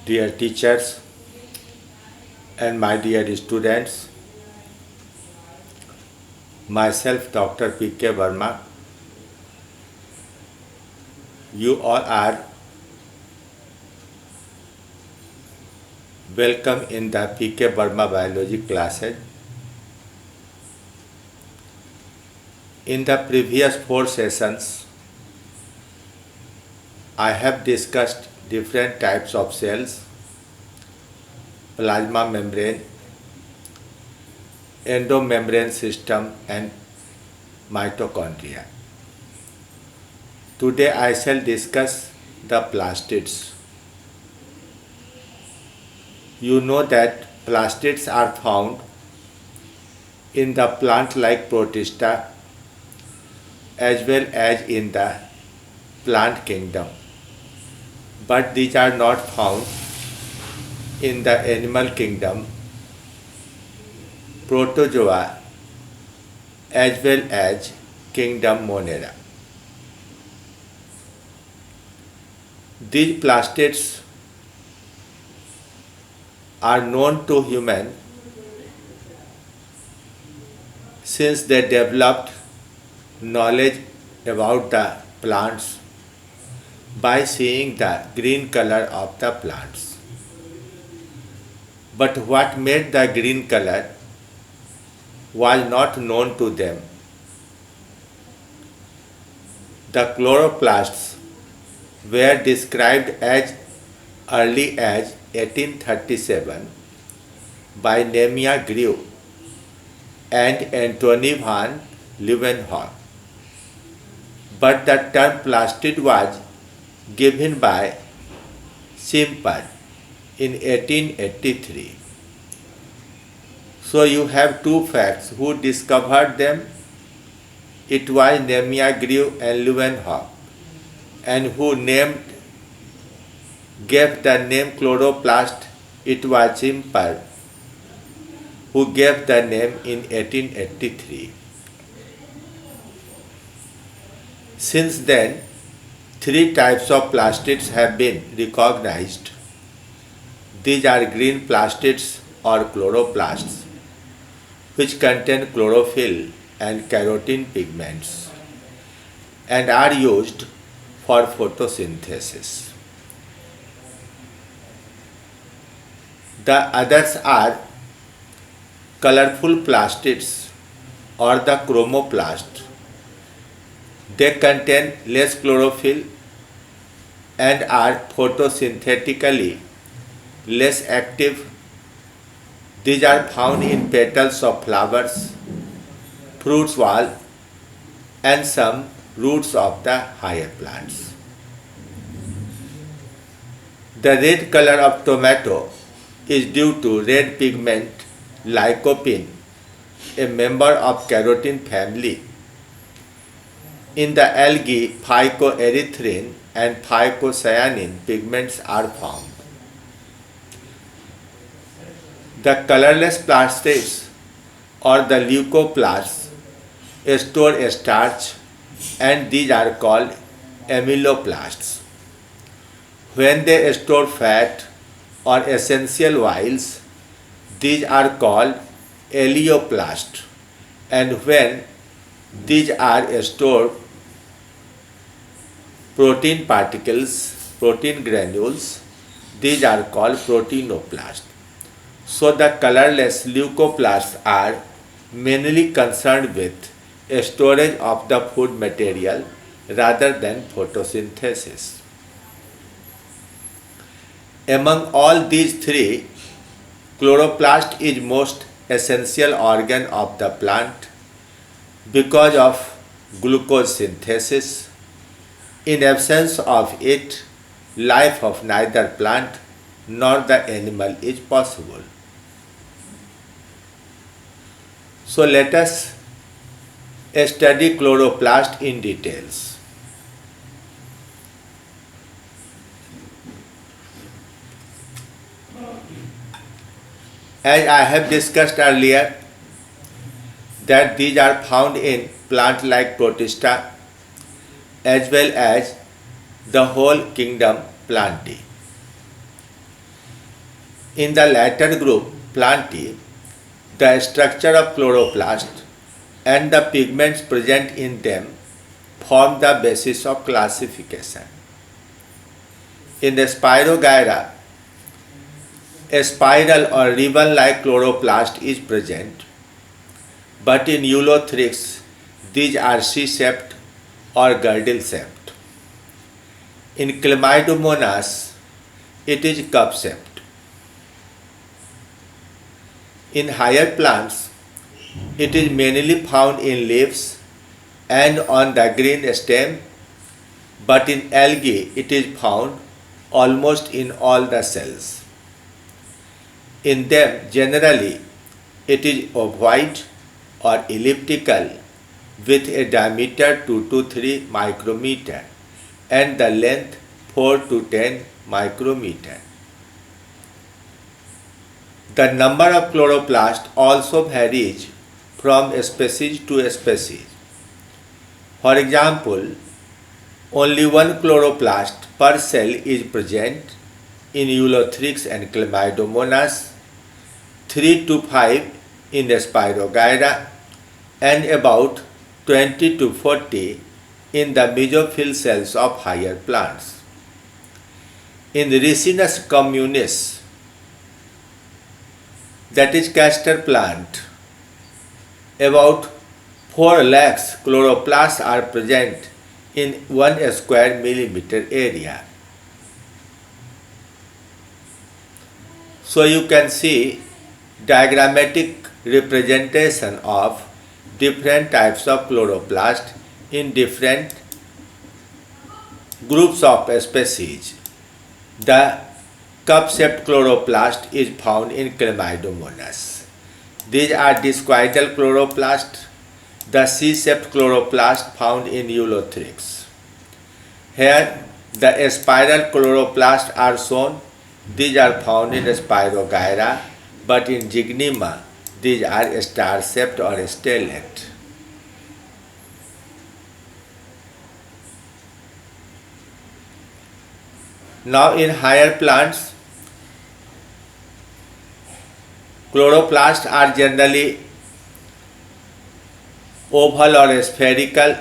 Dear teachers and my dear students, myself Dr. P.K. Verma, you all are welcome in the P.K. Verma biology classes. In the previous 4 sessions, I have discussed different types of cells, plasma membrane, endomembrane system and mitochondria. Today I shall discuss the plastids. You know that plastids are found in the plant-like protista as well as in the plant kingdom, but these are not found in the animal kingdom, protozoa as well as kingdom Monera. These plastids are known to human since they developed knowledge about the plants by seeing the green color of the plants. But what made the green color was not known to them. The chloroplasts were described as early as 1837 by Nemia Grew and Antony van Leeuwenhoek. But the term plastid was given by Simper in 1883. So you have two facts. Who discovered them? It was Nemia Grew and Leeuwenhoek. And who gave the name chloroplast? It was Simper who gave the name in 1883. Since then, 3 types of plastids have been recognized. These are green plastids or chloroplasts, which contain chlorophyll and carotene pigments and are used for photosynthesis. The others are colorful plastids or the chromoplast. They contain less chlorophyll and are photosynthetically less active. These are found in petals of flowers, fruits wall, and some roots of the higher plants. The red color of tomato is due to red pigment lycopene, a member of carotene family. In the algae, phycoerythrin and phycocyanin pigments are found. The colorless plastids or the leucoplasts store starch and these are called amyloplasts. When they store fat or essential oils, these are called oleoplasts, and when these are stored protein particles, protein granules, these are called proteinoplasts. So the colorless leucoplasts are mainly concerned with storage of the food material rather than photosynthesis. Among all these 3, chloroplast is most essential organ of the plant because of glucose synthesis. In absence of it, life of neither plant nor the animal is possible. So let us study chloroplast in details. As I have discussed earlier, that these are found in plant-like protista as well as the whole kingdom Plantae. In the latter group, Plantae, the structure of chloroplast and the pigments present in them form the basis of classification. In the Spirogyra, a spiral or ribbon-like chloroplast is present, but in Eulothrix, these are C-shaped or girdle-shaped. In Chlamydomonas, it is cup-shaped. In higher plants, it is mainly found in leaves and on the green stem, but in algae it is found almost in all the cells. In them, generally, it is ovoid or elliptical with a diameter 2 to 3 micrometer and the length 4 to 10 micrometer. The number of chloroplasts also varies from species to species. For example, only one chloroplast per cell is present in Eulothrix and Chlamydomonas, 3 to 5 in the Spirogyra, and about 20 to 40 in the mesophyll cells of higher plants. In Ricinus communis, that is castor plant, about 4 lakhs chloroplasts are present in 1 square millimeter area. So you can see diagrammatic representation of different types of chloroplast in different groups of species. The cup-shaped chloroplast is found in Chlamydomonas. These are discoidal chloroplast, the C-shaped chloroplast found in Eulothrix. Here the spiral chloroplasts are shown. These are found in Spirogyra, but in Zygnema these are star-shaped or stellate. Now in higher plants, chloroplasts are generally oval or spherical.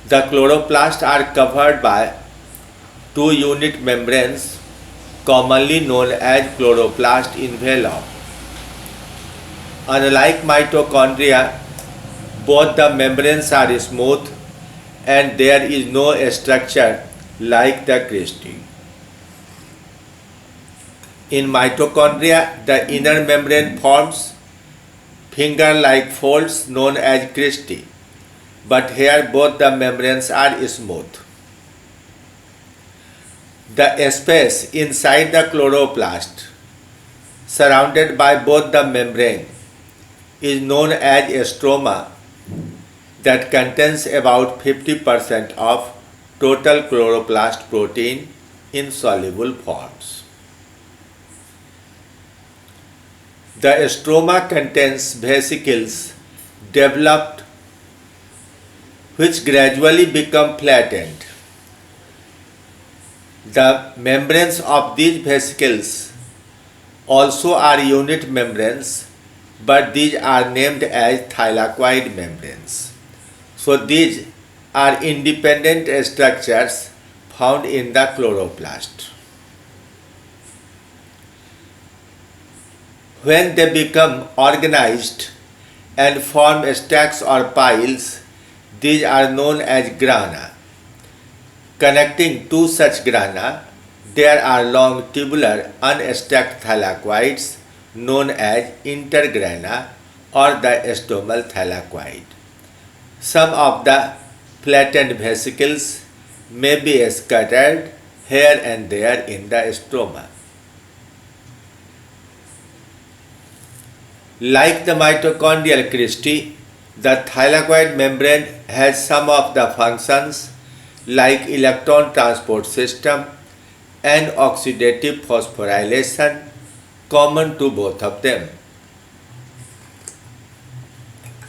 The chloroplasts are covered by 2 unit membranes, commonly known as chloroplast envelope. Unlike mitochondria, both the membranes are smooth and there is no structure like the cristae. In mitochondria, the inner membrane forms finger-like folds known as cristae, but here both the membranes are smooth. The space inside the chloroplast, surrounded by both the membrane, is known as a stroma that contains about 50% of total chloroplast protein in soluble forms. The stroma contains vesicles developed which gradually become flattened. The membranes of these vesicles also are unit membranes, but these are named as thylakoid membranes. So these are independent structures found in the chloroplast. When they become organized and form stacks or piles, these are known as grana. Connecting two such grana, there are long tubular unstacked thylakoids known as intergrana or the stomal thylakoid. Some of the flattened vesicles may be scattered here and there in the stroma. Like the mitochondrial cristae, the thylakoid membrane has some of the functions like electron transport system and oxidative phosphorylation common to both of them.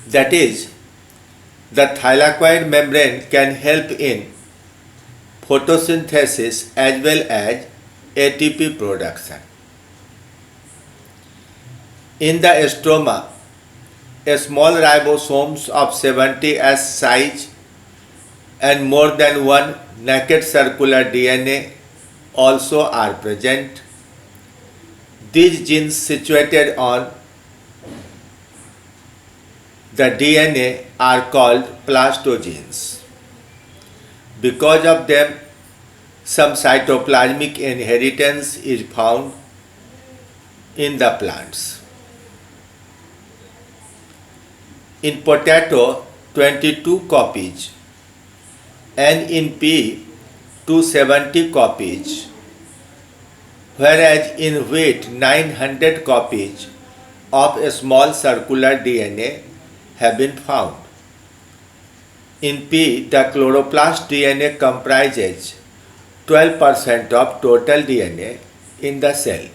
That is, the thylakoid membrane can help in photosynthesis as well as ATP production. In the stroma, a small ribosomes of 70S size and more than one naked circular DNA also are present. These genes situated on the DNA are called plastogenes. Because of them, some cytoplasmic inheritance is found in the plants. In potato, 22 copies, and in pea, 270 copies, whereas in wheat, 900 copies of a small circular DNA have been found. In pea, the chloroplast DNA comprises 12% of total DNA in the cell.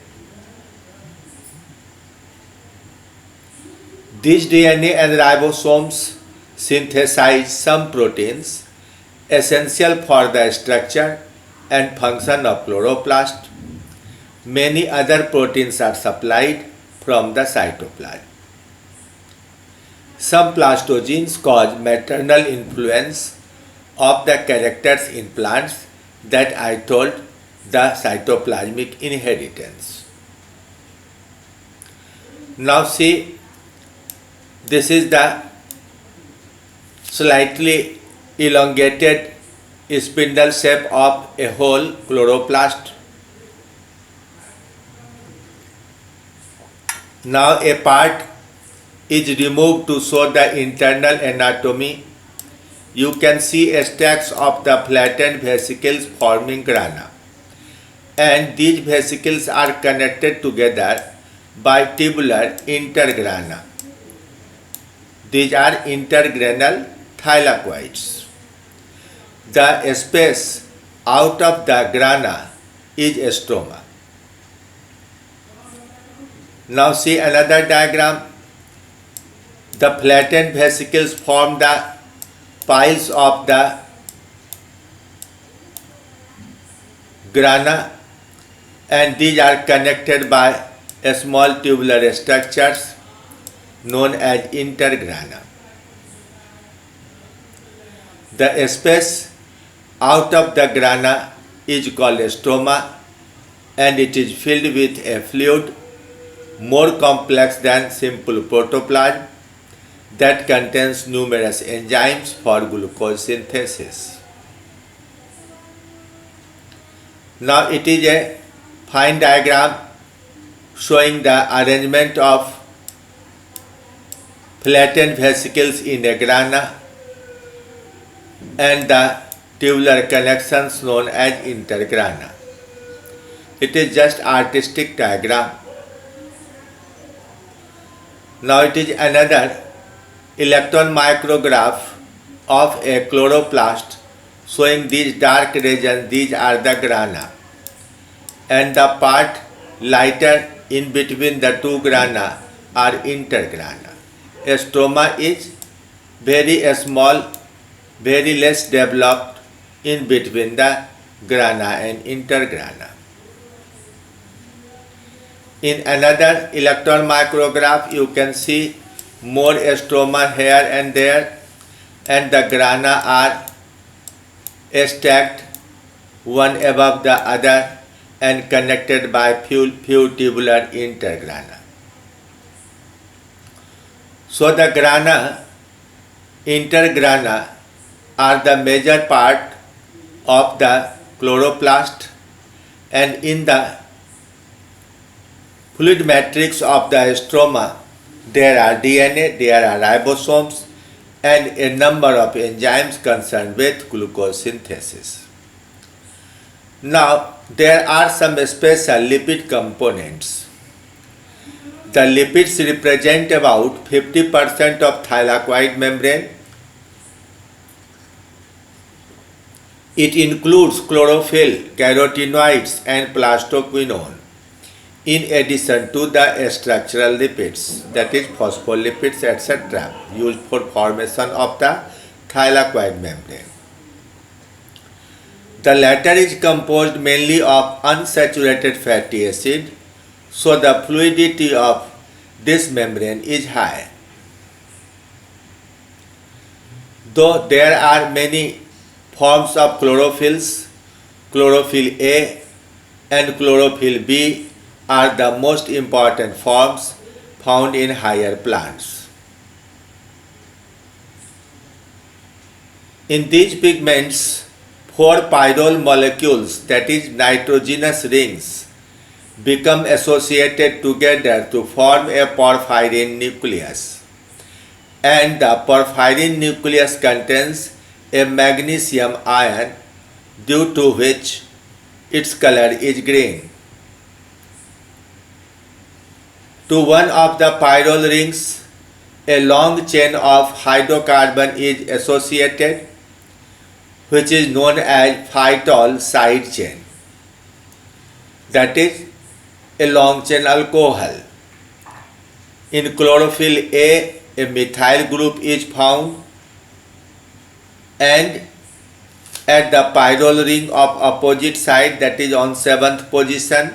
These DNA and ribosomes synthesize some proteins essential for the structure and function of chloroplast. Many other proteins are supplied from the cytoplasm. Some plastogenes cause maternal influence of the characters in plants that I told, the cytoplasmic inheritance. Now see, this is the slightly elongated spindle shape of a whole chloroplast. Now a part is removed to show the internal anatomy. You can see stacks of the flattened vesicles forming grana, and these vesicles are connected together by tubular intergrana. These are intergranal thylakoids. The space out of the grana is stroma. Now see another diagram. The flattened vesicles form the piles of the grana, and these are connected by small tubular structures known as intergrana. The space out of the grana is called stroma, and it is filled with a fluid more complex than simple protoplasm that contains numerous enzymes for glucose synthesis. Now it is a fine diagram showing the arrangement of flattened vesicles in a grana and the tubular connections known as intergrana. It is just artistic diagram. Now it is another electron micrograph of a chloroplast showing these dark regions. These are the grana, and the part lighter in between the two grana are intergrana. A stroma is very small, very less developed in between the grana and intergrana. In another electron micrograph, you can see more stroma here and there, and the grana are stacked one above the other and connected by few tubular intergrana. So the grana, intergrana are the major part of the chloroplast, and in the fluid matrix of the stroma there are DNA, there are ribosomes, and a number of enzymes concerned with glucose synthesis. Now there are some special lipid components. The lipids represent about 50% of thylakoid membrane. It includes chlorophyll, carotenoids, and plastoquinone, in addition to the structural lipids, that is phospholipids, etc., used for formation of the thylakoid membrane. The latter is composed mainly of unsaturated fatty acid, so the fluidity of this membrane is high. Though there are many forms of chlorophylls, chlorophyll A and chlorophyll B are the most important forms found in higher plants. In these pigments, 4 pyrrole molecules, that is nitrogenous rings, become associated together to form a porphyrin nucleus, and the porphyrin nucleus contains a magnesium ion, due to which its color is green. To one of the pyrrole rings, a long chain of hydrocarbon is associated, which is known as phytol side chain, that is a long chain alcohol. In chlorophyll A methyl group is found, and at the pyrrole ring of opposite side, that is on 7th position,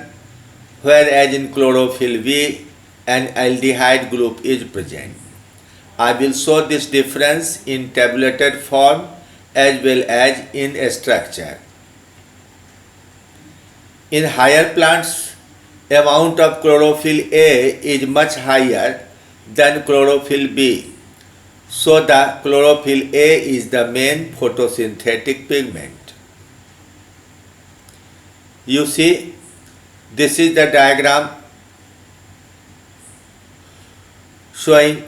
whereas in chlorophyll B an aldehyde group is present. I will show this difference in tabulated form as well as in structure. In higher plants, amount of chlorophyll A is much higher than chlorophyll B, so the chlorophyll A is the main photosynthetic pigment. You see, this is the diagram showing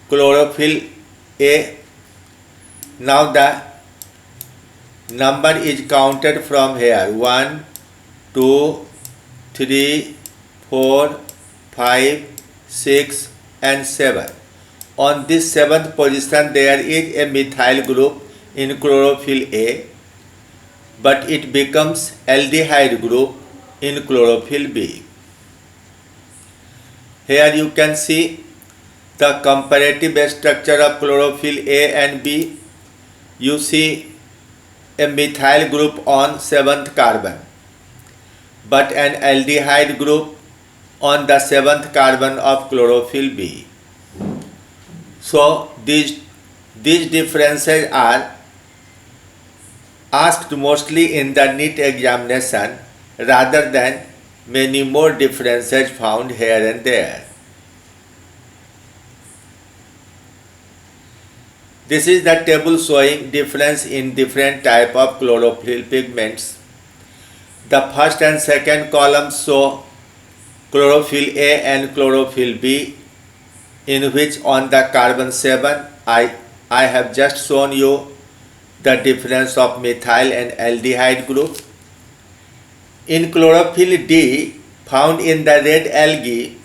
chlorophyll A. Now the number is counted from here: 1, 2, 3, 4, 5, 6 and 7. On this 7th position there is a methyl group in chlorophyll A, but it becomes aldehyde group in chlorophyll B. Here you can see the comparative structure of chlorophyll A and B. You see a methyl group on 7th carbon, but an aldehyde group on the 7th carbon of chlorophyll B. So these differences are asked mostly in the NEET examination rather than many more differences found here and there. This is the table showing difference in different type of chlorophyll pigments. The first and second columns show chlorophyll A and chlorophyll B, in which on the carbon 7 I have just shown you the difference of methyl and aldehyde group. In chlorophyll D, found in the red algae,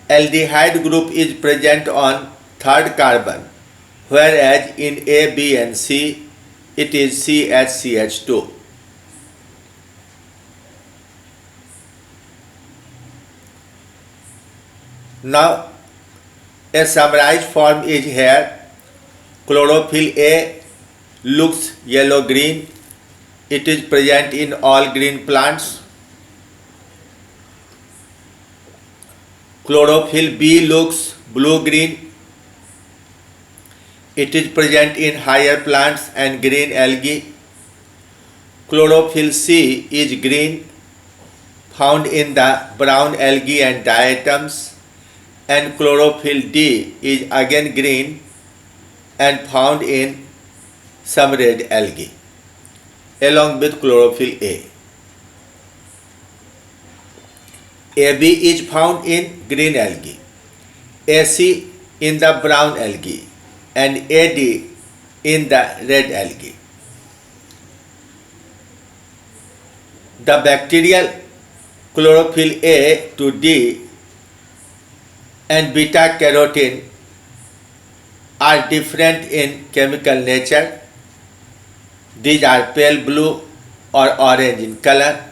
aldehyde group is present on 3rd carbon, whereas in A, B and C it is CH2. Now a summarized form is here. Chlorophyll A looks yellow-green. It is present in all green plants. Chlorophyll B looks blue-green. It is present in higher plants and green algae. Chlorophyll C is green, found in the brown algae and diatoms, and chlorophyll D is again green and found in some red algae along with chlorophyll A. AB is found in green algae, AC in the brown algae, and AD in the red algae. The bacterial chlorophyll A to D and beta carotene are different in chemical nature. These are pale blue or orange in color.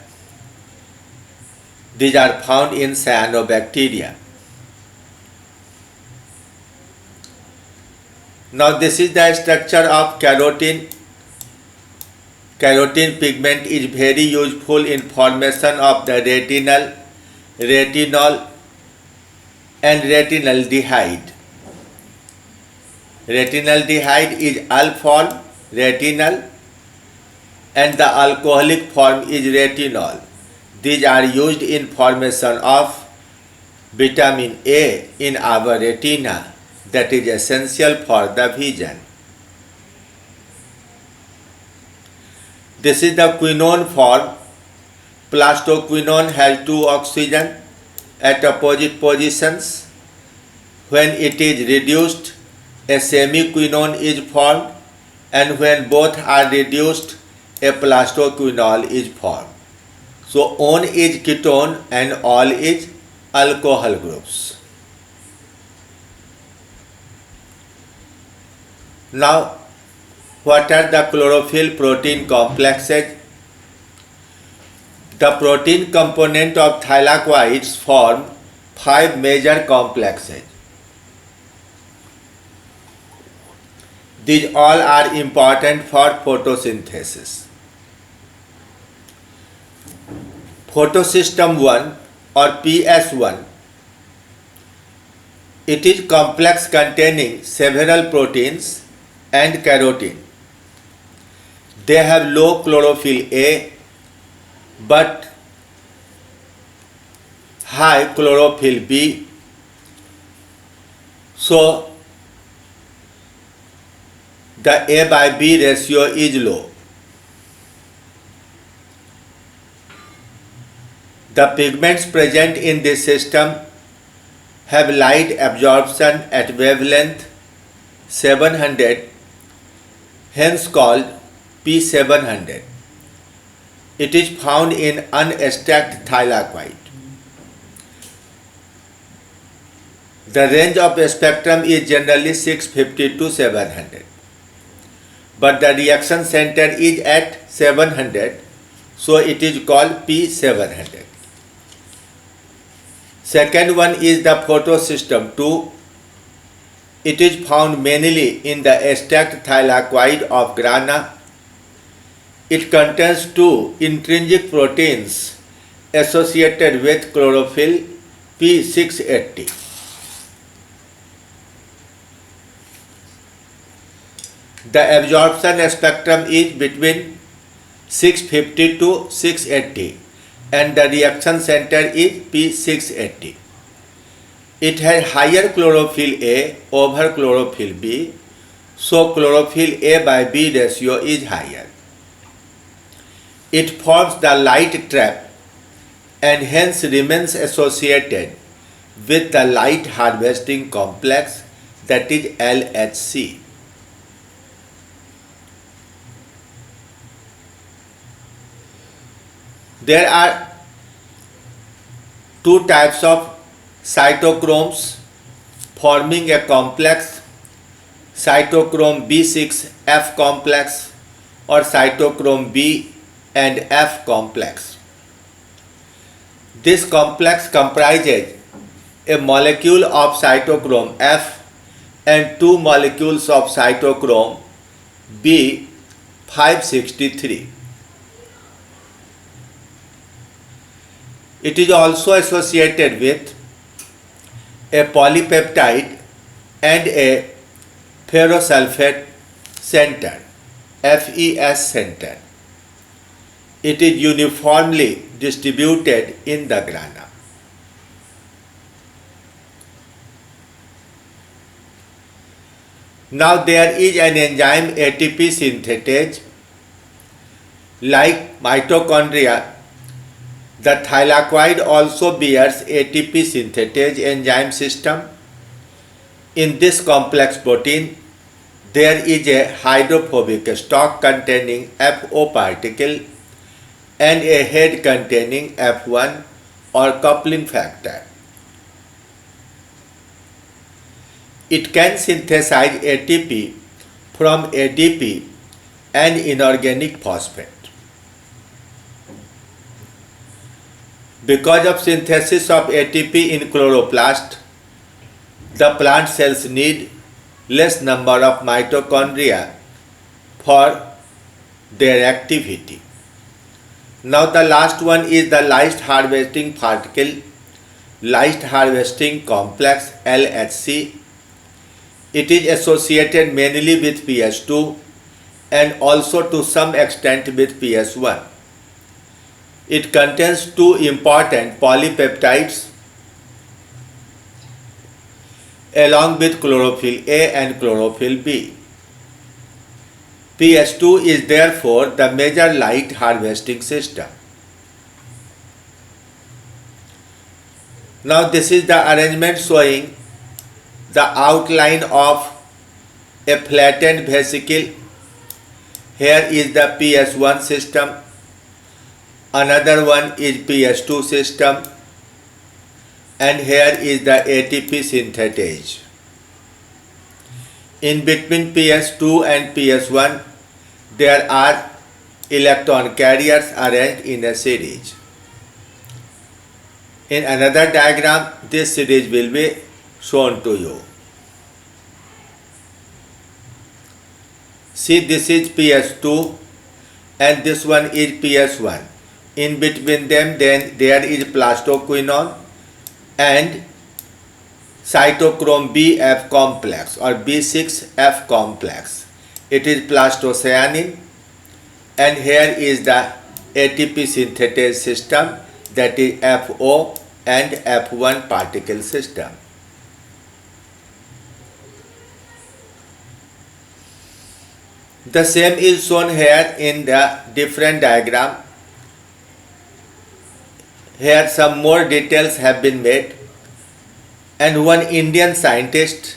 These are found in cyanobacteria. Now this is the structure of carotene Carotene pigment is very useful in formation of the retinol and retinaldehyde. Retinaldehyde is al form retinal and the alcoholic form is retinol. These are used in formation of vitamin A in our retina that is essential for the vision. This is the quinone form. Plastoquinone has two oxygen at opposite positions. When it is reduced, a semiquinone is formed, and when both are reduced, a plastoquinol is formed. So one is ketone and all is alcohol groups. Now, what are the chlorophyll protein complexes? The protein component of thylakoids form 5 major complexes. These all are important for photosynthesis. Photosystem 1 or PS1. It is complex containing several proteins and carotene. They have low chlorophyll A but high chlorophyll B. So the A by B ratio is low. The pigments present in this system have light absorption at wavelength 700, hence called P700. It is found in unstacked thylakoid. The range of the spectrum is generally 650 to 700, but the reaction center is at 700, so it is called P700. Second one is the photosystem 2. It is found mainly in the stacked thylakoid of grana. It contains two intrinsic proteins associated with chlorophyll P680. The absorption spectrum is between 650 to 680 and the reaction center is P680. It has higher chlorophyll A over chlorophyll B, so chlorophyll A by B ratio is higher. It forms the light trap and hence remains associated with the light harvesting complex, that is LHC. There are two types of cytochromes forming a complex: cytochrome B6F complex or cytochrome B and F complex. This complex comprises a molecule of cytochrome F and two molecules of cytochrome B563. It is also associated with a polypeptide and a ferrosulfate center, FeS center. It is uniformly distributed in the grana. Now there is an enzyme ATP synthetase. Like mitochondria, the thylakoid also bears ATP synthetase enzyme system. In this complex protein, there is a hydrophobic stalk containing FO particle and a head containing F1 or coupling factor. It can synthesize ATP from ADP and inorganic phosphate. Because of synthesis of ATP in chloroplast, the plant cells need less number of mitochondria for their activity. Now the last one is the light harvesting particle, light harvesting complex LHC. It is associated mainly with PS2 and also to some extent with PS1. It contains two important polypeptides along with chlorophyll A and chlorophyll B. PS2 is therefore the major light harvesting system. Now this is the arrangement showing the outline of a flattened vesicle. Here is the PS1 system, another one is PS2 system, and here is the ATP synthetase. In between PS2 and PS1, there are electron carriers arranged in a series. In another diagram, this series will be shown to you. See, this is PS2 and this one is PS1. In between them, then there is plastoquinone and cytochrome B-F complex or B6F complex. It is plastocyanin, and here is the ATP synthetase system, that is FO and F1 particle system. The same is shown here in the different diagram. Here some more details have been made, and one Indian scientist,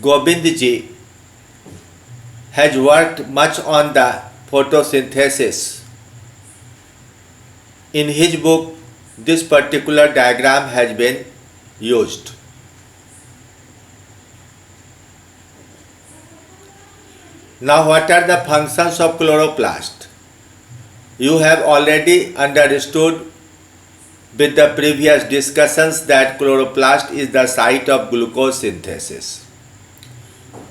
Govindji, has worked much on the photosynthesis. In his book, this particular diagram has been used. Now, what are the functions of chloroplast? You have already understood with the previous discussions that chloroplast is the site of glucose synthesis.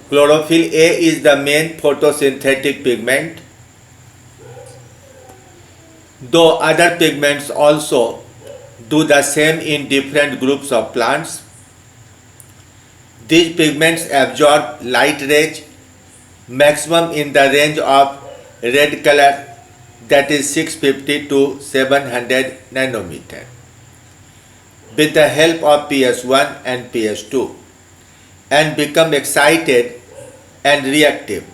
Chlorophyll A is the main photosynthetic pigment, though other pigments also do the same in different groups of plants. These pigments absorb light rays maximum in the range of red color, that is 650 to 700 nanometer, with the help of PS1 and PS2, and become excited and reactive.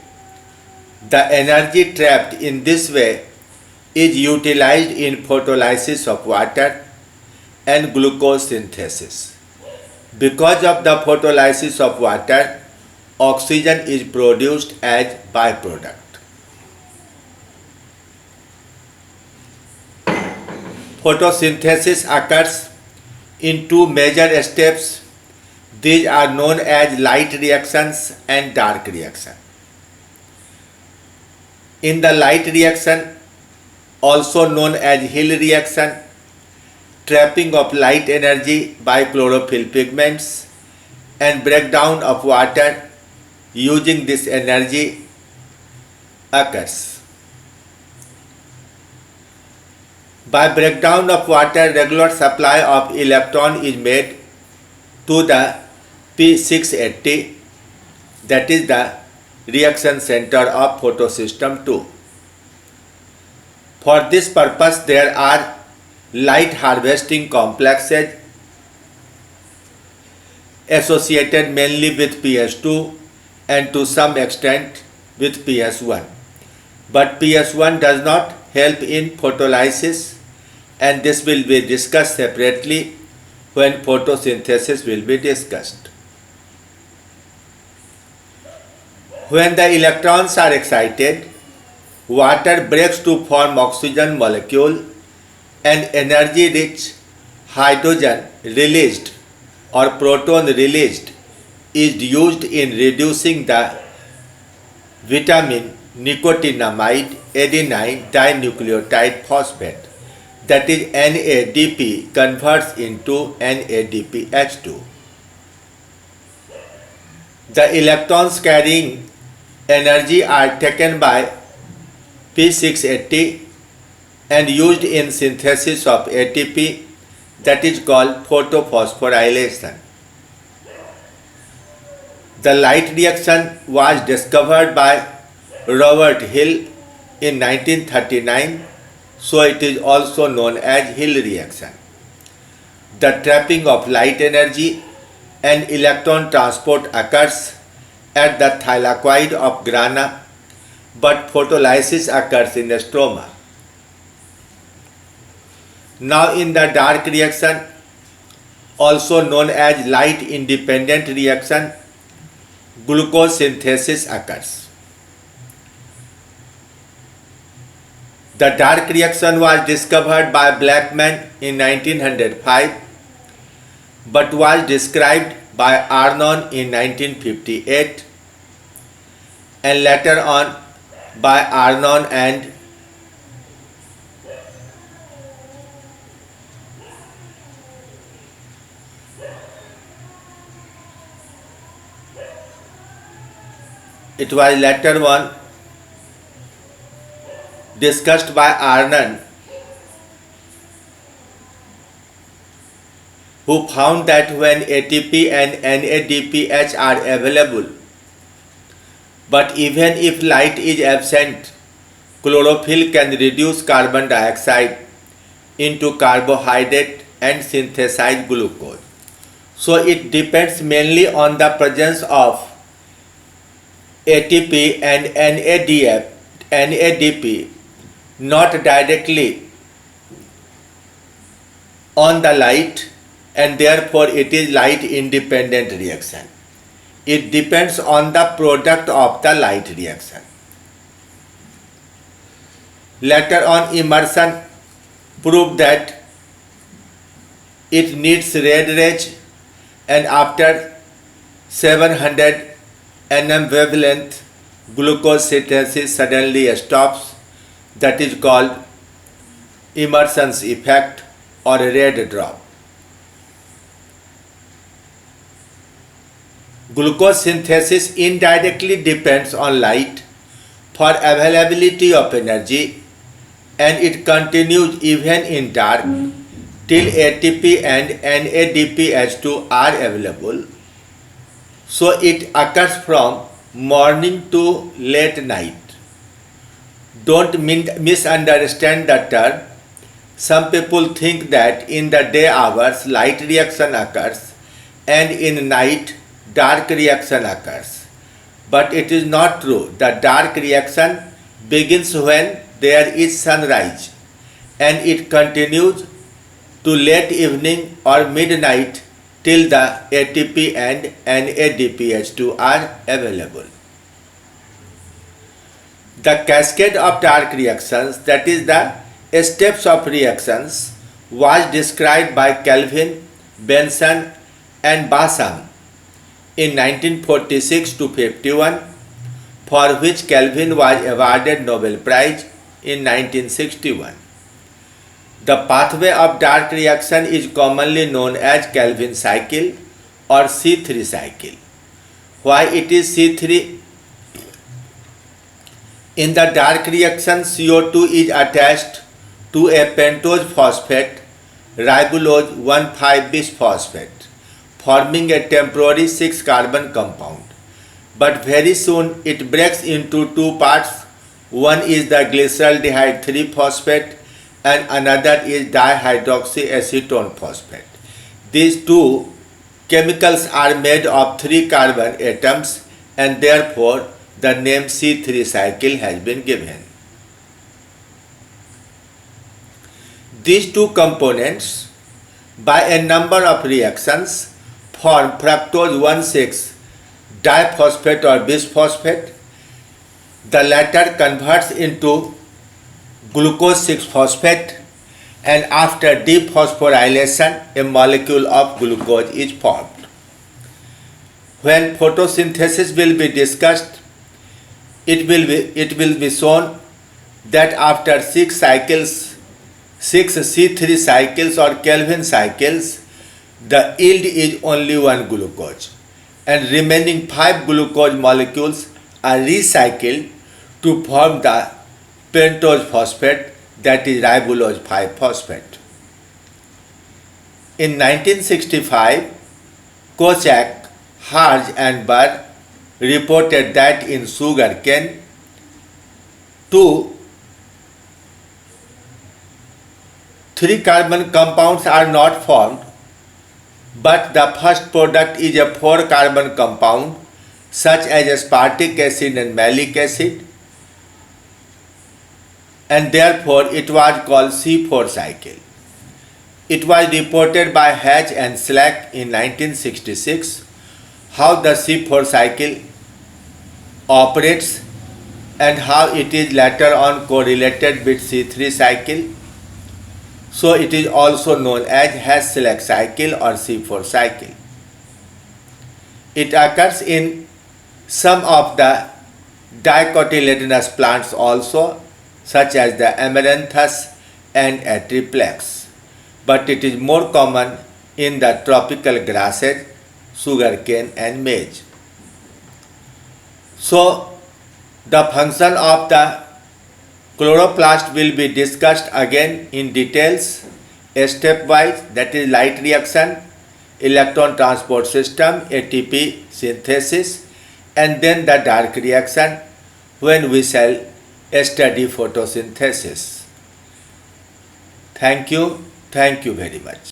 The energy trapped in this way is utilized in photolysis of water and glucose synthesis. Because of the photolysis of water, oxygen is produced as byproduct. Photosynthesis occurs in two major steps. These are known as light reactions and dark reaction. In the light reaction, also known as Hill reaction, trapping of light energy by chlorophyll pigments and breakdown of water using this energy occurs. By breakdown of water, regular supply of electron is made to the P680, that is the reaction center of photosystem 2. For this purpose, there are light harvesting complexes associated mainly with PS2 and to some extent with PS1. But PS1 does not help in photolysis, and this will be discussed separately when photosynthesis will be discussed. When the electrons are excited, water breaks to form oxygen molecule, and energy-rich hydrogen released or proton released is used in reducing the vitamin nicotinamide adenine dinucleotide phosphate, that is NADP, converts into NADPH2. The electrons carrying energy are taken by P680 and used in synthesis of ATP, that is called photophosphorylation. The light reaction was discovered by Robert Hill in 1939, so it is also known as Hill reaction. The trapping of light energy and electron transport occurs at the thylakoid of grana, but photolysis occurs in the stroma. Now in the dark reaction, also known as light independent reaction, glucose synthesis occurs. The dark reaction was discovered by Blackman in 1905 but was described by Arnon in 1958 and later on by Arnon and it was later on discussed by Arnon, who found that when ATP and NADPH are available, but even if light is absent, chlorophyll can reduce carbon dioxide into carbohydrate and synthesize glucose. So it depends mainly on the presence of ATP and NADP, not directly on the light, and therefore it is light independent reaction. It depends on the product of the light reaction. Later on, Emerson proved that it needs red rays, and after 700 nm wavelength, glucose synthesis suddenly stops. That is called Emerson's effect or red drop. Glucose synthesis indirectly depends on light for availability of energy, and it continues even in dark till ATP and NADPH2 are available. So it occurs from morning to late night. Don't misunderstand the term. Some people think that in the day hours light reaction occurs and in night dark reaction occurs. But it is not true. The dark reaction begins when there is sunrise and it continues to late evening or midnight till the ATP and NADPH2 are available. The cascade of dark reactions, that is the steps of reactions, was described by Kelvin, Benson and Basham in 1946 to 51, for which Kelvin was awarded Nobel Prize in 1961. The pathway of dark reaction is commonly known as Kelvin cycle or C3 cycle. Why it is C3? In the dark reaction, CO2 is attached to a pentose phosphate, ribulose 1,5-bisphosphate, forming a temporary 6-carbon compound. But very soon it breaks into two parts. One is the glyceraldehyde 3-phosphate and another is dihydroxyacetone phosphate. These two chemicals are made of 3 carbon atoms, and therefore the name C3 cycle has been given. These two components, by a number of reactions, form fructose 1,6 diphosphate or bisphosphate. The latter converts into glucose 6-phosphate, and after dephosphorylation, a molecule of glucose is formed. When photosynthesis will be discussed, it will be shown that after 6 cycles, 6 C3 cycles or Kelvin cycles, the yield is only 1 glucose, and remaining 5 glucose molecules are recycled to form the pentose phosphate, that is ribulose 5-phosphate. In 1965, Kochak, Harj and Burr reported that in sugar cane, two 3-carbon compounds are not formed, but the first product is a 4-carbon compound such as aspartic acid and malic acid, and therefore it was called C4 cycle. It was reported by Hatch and Slack in 1966 how the C4 cycle operates and how it is later on correlated with C3 cycle. So it is also known as Hatch-Slack cycle or C4 cycle. It occurs in some of the dicotyledonous plants also, such as the amaranthus and atriplex, but it is more common in the tropical grasses, sugarcane and maize. So the function of the chloroplast will be discussed again in details, stepwise, that is light reaction, electron transport system, ATP synthesis, and then the dark reaction when we shall study photosynthesis. Thank you very much.